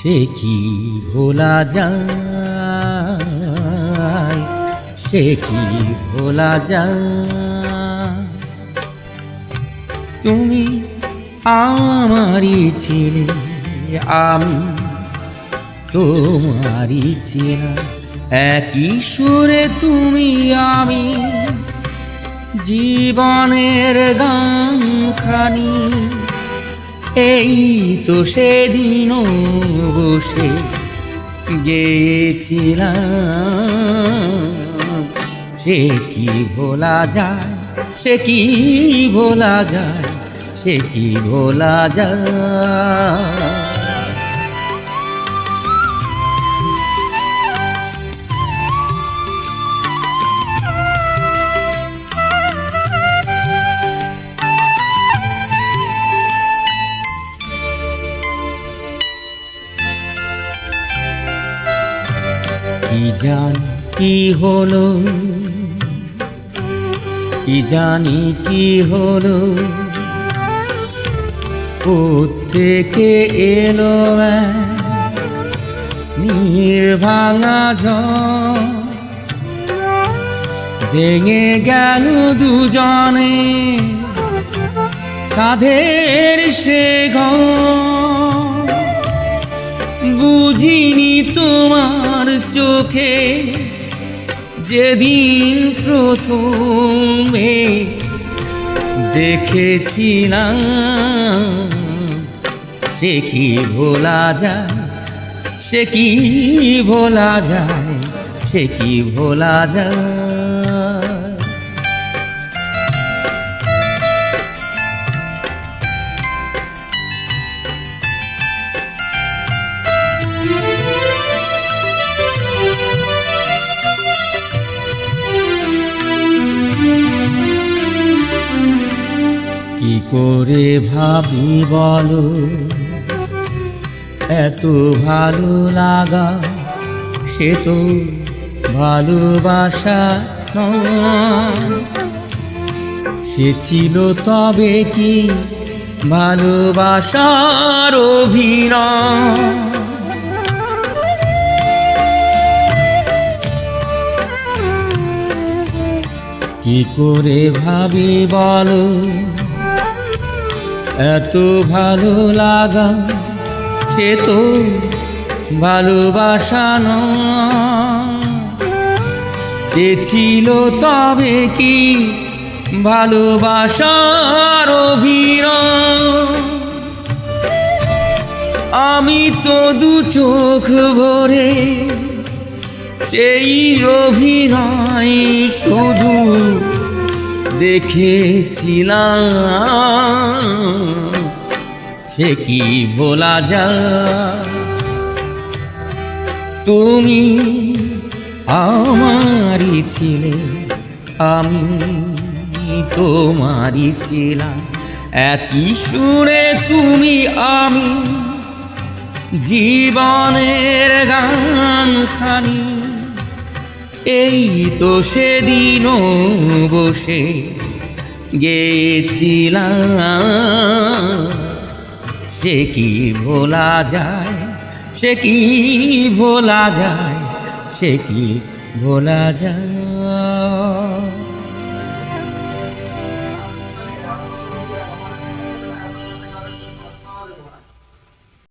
সে কি ভোলা যায়, সে কি ভোলা যায়। তুমি আমারই ছিলে, আমি তোমারই ছিলাম, একই সুরে তুমি আমি, জীবনের গানখানি। এই তো সেদিন বসে গেয়েছিলাম। সে কি ভোলা যায়, সে কি ভোলা যায়, সে কি ভোলা যায়। কি জানি কি হলো, কি জানি কি হলো, কোত্থেকে এলো নির্ভাঙা ঝড়, ভেঙে গেল দুজনে সাধের সে ঘর। বুঝিনি তোমার চোখে যেদিন প্রথমে দেখেছিলাম। সে কি ভোলা যায়, সে কি ভোলা যায়, সে কি ভোলা যায়। কি করে ভাবি বলো, এত ভালো লাগা সে তো ভালোবাসা নয়। সে ছিল তবে কি ভালোবাসার অভিনয়। কি করে ভাবি বলো, এত ভালো লাগা সে তো ভালোবাসা নয়। সে ছিল তবে কি ভালোবাসার অভিনয়। আমি তো দু চোখ ভরে সেই অভিনয় শুধু দেখেছিলাম। সে কি ভোলা যায়, তুমি আমারই ছিলে, আমি তোমারই ছিলাম, একই সুরে তুমি আমি, জীবনের গানখানি। এই তো সেদিন বসে গেছিলাম। সে কি ভোলা যায়, সে কি ভোলা যায়, সে কি ভোলা যায়।